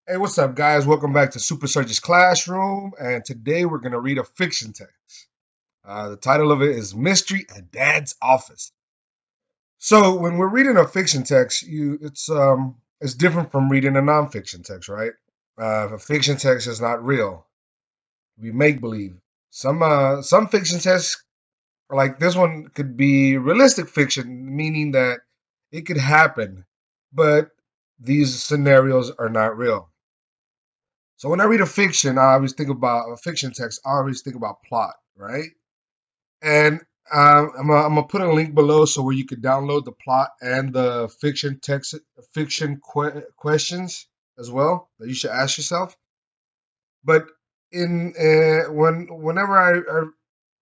Hey, what's up, guys? Welcome back to Super Surge's Classroom, and today we're going to read a fiction text. The title of it is Mystery at Dad's Office. So, when we're reading a fiction text, it's different from reading a nonfiction text, right? A fiction text is not real. We make believe. Some fiction texts, like this one, could be realistic fiction, meaning that it could happen, but these scenarios are not real. So when I read a fiction, I always think about a fiction text. I always think about plot, right? And I'm gonna put a link below so where you could download the plot and the fiction text, questions as well that you should ask yourself. But in whenever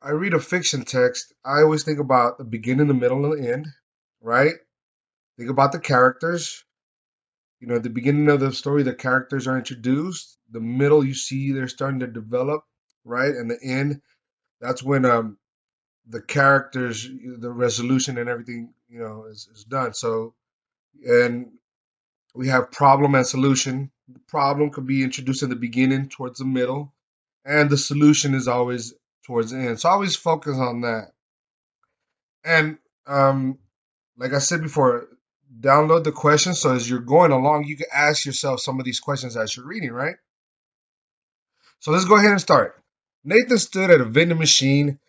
I read a fiction text, I always think about the beginning, the middle, and the end, right? Think about the characters. At the beginning of the story, the characters are introduced. The middle, you see they're starting to develop, right? And the end, that's when the characters, the resolution and everything, is done. So, and we have problem and solution. The problem could be introduced in the beginning towards the middle, and the solution is always towards the end. So I always focus on that. And like I said before, download the questions so as you're going along, you can ask yourself some of these questions as you're reading, right? So let's go ahead and start. Nathan stood at a vending machine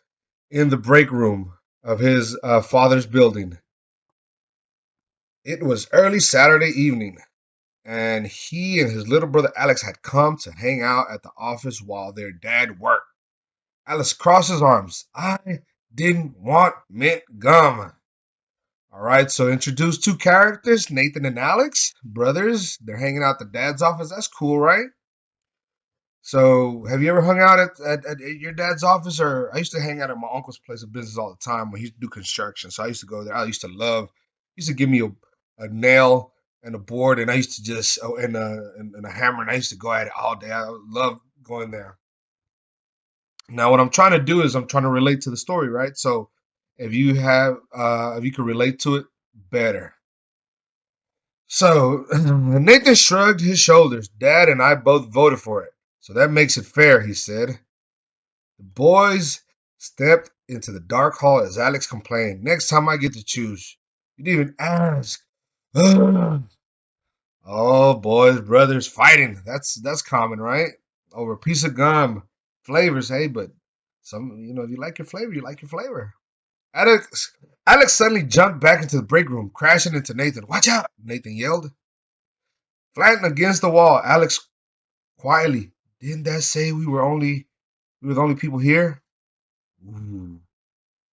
in the break room of his father's building. It was early Saturday evening, and he and his little brother Alex had come to hang out at the office while their dad worked. Alex crossed his arms. I didn't want mint gum. All right, so introduce two characters, Nathan and Alex, brothers. They're hanging out at the dad's office. That's cool, right? So, have you ever hung out at your dad's office? Or I used to hang out at my uncle's place of business all the time when he used to do construction. So I used to go there. I used to love. He used to give me a nail and a board, and I used to just and a hammer, and I used to go at it all day. I love going there. Now, what I'm trying to do is I'm trying to relate to the story, right? So, if you can relate to it, better. So Nathan shrugged his shoulders. Dad and I both voted for it. So that makes it fair, he said. The boys stepped into the dark hall as Alex complained. Next time I get to choose. You didn't even ask. Oh, boys, brothers fighting. That's common, right? Over a piece of gum. Flavors, hey, but if you like your flavor, you like your flavor. Alex Alex suddenly jumped back into the break room, crashing into Nathan. Watch out, Nathan yelled. Flattened against the wall, Alex quietly. Didn't that say we were the only people here? Ooh.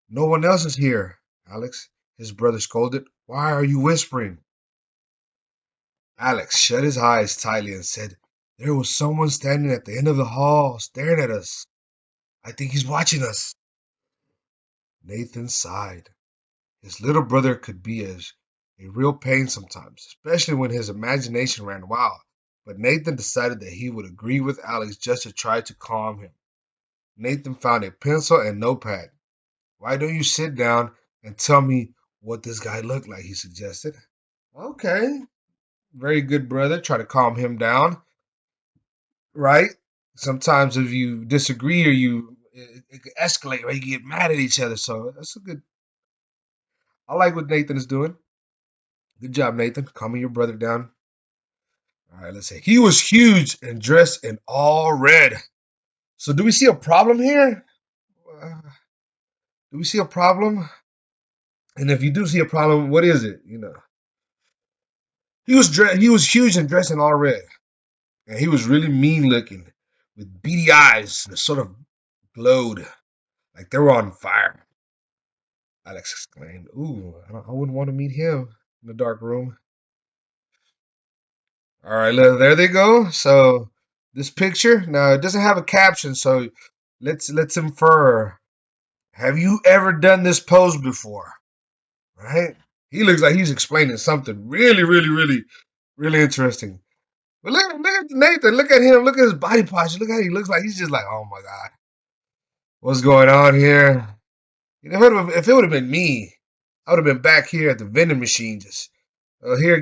No one else is here, Alex, his brother scolded. Why are you whispering? Alex shut his eyes tightly and said, there was someone standing at the end of the hall, staring at us. I think he's watching us. Nathan sighed. His little brother could be a real pain sometimes, especially when his imagination ran wild. But Nathan decided that he would agree with Alex just to try to calm him. Nathan found a pencil and notepad. Why don't you sit down and tell me what this guy looked like? He suggested. Okay, very good, brother. Try to calm him down, right? Sometimes if you disagree or it could escalate, right? You get mad at each other. So that's a good. I like what Nathan is doing. Good job, Nathan. Calming your brother down. All right, let's see. He was huge and dressed in all red. So do we see a problem here? Uh, do we see a problem? And if you do see a problem, what is it? He was huge and dressed in all red, and he was really mean looking, with beady eyes that sort of glowed like they were on fire. Alex exclaimed, "Ooh, I wouldn't want to meet him in the dark room." All right, there they go. So this picture now it doesn't have a caption, so let's infer. Have you ever done this pose before? Right? He looks like he's explaining something really, really, really, really interesting. But look at Nathan. Look at him. Look at his body posture. Look how he looks like. He's just like, oh my God, what's going on here? If it would have been me, I would have been back here at the vending machine. Just here,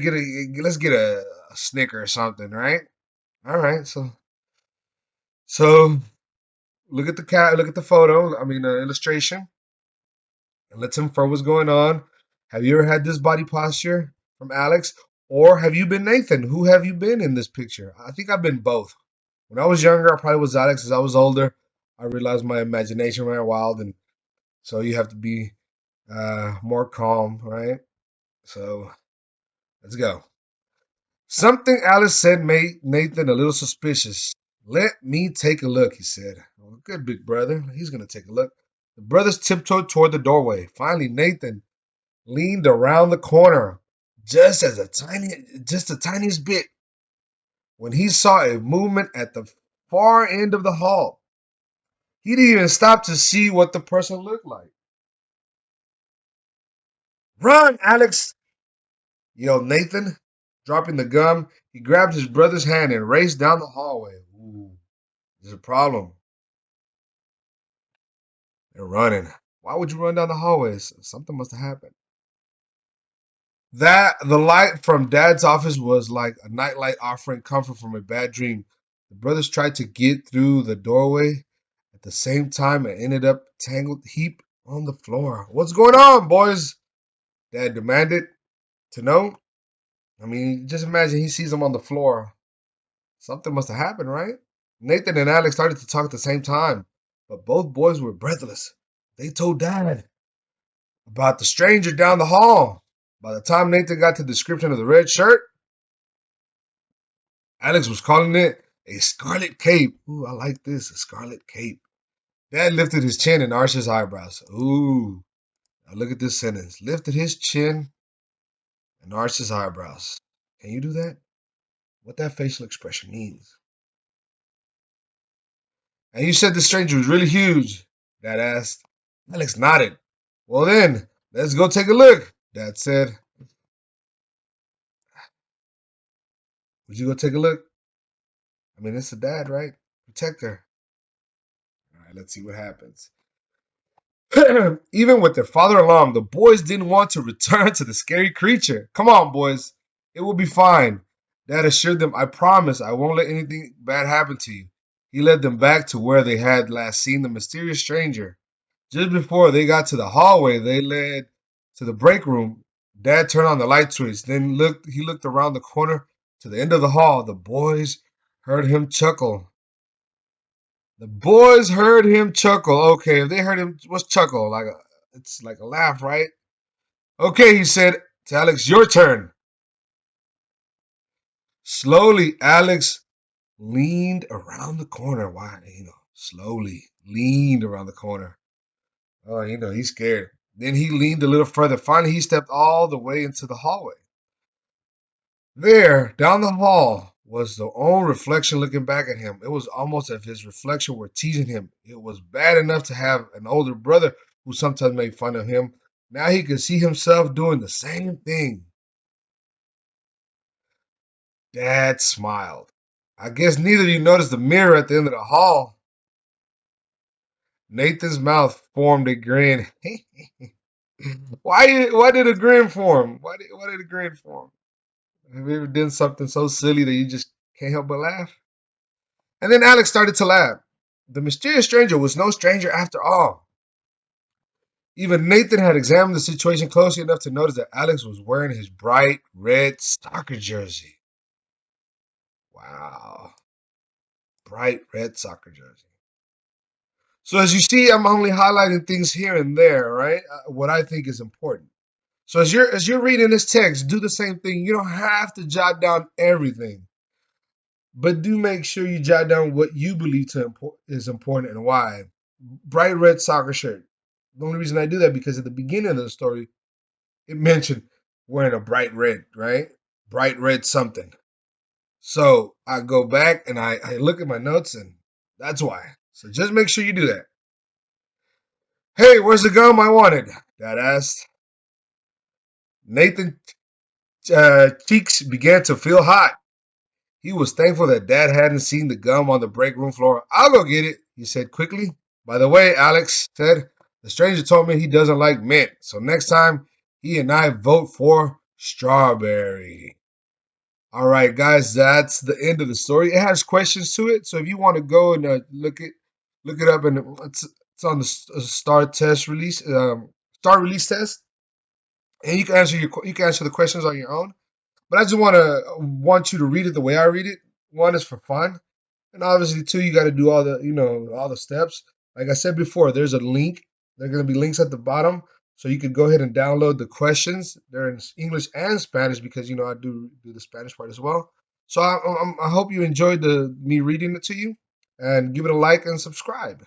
let's get a Snicker or something, right? All right, so look at the cat. Look at the photo. I mean, illustration, and let's infer what's going on. Have you ever had this body posture from Alex, or have you been Nathan? Who have you been in this picture? I think I've been both. When I was younger, I probably was Alex. As I was older, I realized my imagination ran wild, and so you have to be more calm, right? So let's go. Something Alice said made Nathan a little suspicious. Let me take a look, he said. Well, good big brother. He's going to take a look. The brothers tiptoed toward the doorway. Finally, Nathan leaned around the corner just the tiniest bit when he saw a movement at the far end of the hall. He didn't even stop to see what the person looked like. Run, Alex, yelled Nathan. Dropping the gum, he grabbed his brother's hand and raced down the hallway. Ooh, there's a problem. They're running. Why would you run down the hallways? Something must have happened. That the light from Dad's office was like a nightlight offering comfort from a bad dream. The brothers tried to get through the doorway at the same time and ended up tangled heap on the floor. What's going on, boys? Dad demanded to know. I mean, just imagine he sees them on the floor. Something must have happened, right? Nathan and Alex started to talk at the same time, but both boys were breathless. They told Dad about the stranger down the hall. By the time Nathan got to the description of the red shirt, Alex was calling it a scarlet cape. Ooh, I like this, a scarlet cape. Dad lifted his chin and arched his eyebrows. Ooh, now look at this sentence. Lifted his chin and arched his eyebrows. Can you do that? What that facial expression means. And you said the stranger was really huge, Dad asked. Alex nodded. Well then, let's go take a look, Dad said. Would you go take a look? I mean, it's a dad, right? Protect her. All right, let's see what happens. Even with their father along, the boys didn't want to return to the scary creature. Come on, boys. It will be fine. Dad assured them, I promise I won't let anything bad happen to you. He led them back to where they had last seen the mysterious stranger. Just before they got to the hallway, they led to the break room. Dad turned on the light switch. Then he looked around the corner to the end of the hall. The boys heard him chuckle. The boys heard him chuckle. Okay, if they heard him, what's chuckle? It's like a laugh, right? Okay, he said to Alex, your turn. Slowly, Alex leaned around the corner. Why, slowly leaned around the corner. Oh, he's scared. Then he leaned a little further. Finally, he stepped all the way into the hallway. There, down the hall, was the own reflection looking back at him. It was almost as if his reflection were teasing him. It was bad enough to have an older brother who sometimes made fun of him. Now he could see himself doing the same thing. Dad smiled. I guess neither of you noticed the mirror at the end of the hall. Nathan's mouth formed a grin. Why did a grin form? Why did a grin form? Have you ever done something so silly that you just can't help but laugh? And then Alex started to laugh. The mysterious stranger was no stranger after all. Even Nathan had examined the situation closely enough to notice that Alex was wearing his bright red soccer jersey. Wow. Bright red soccer jersey. So as you see, I'm only highlighting things here and there, right? What I think is important. So as you're reading this text, do the same thing. You don't have to jot down everything, but do make sure you jot down what you believe is important and why. Bright red soccer shirt. The only reason I do that because at the beginning of the story, it mentioned wearing a bright red, right? Bright red something. So I go back and I look at my notes, and that's why. So just make sure you do that. Hey, where's the gum I wanted? Dad asked. Nathan cheeks began to feel hot. He was thankful that Dad hadn't seen the gum on the break room floor. I'll go get it, he said quickly. By the way, Alex said, the stranger told me he doesn't like mint, so next time he and I vote for strawberry. All right, guys, that's the end of the story. It has questions to it, so if you want to go and look it up, and it's on the star test release, star release test, and you can answer you can answer the questions on your own. But I just want you to read it the way I read it. One is for fun, and obviously two, you got to do all the all the steps. Like I said before, there's a link. There are going to be links at the bottom, so you can go ahead and download the questions. They're in English and Spanish because I do the Spanish part as well. So I hope you enjoyed the me reading it to you, and give it a like and subscribe.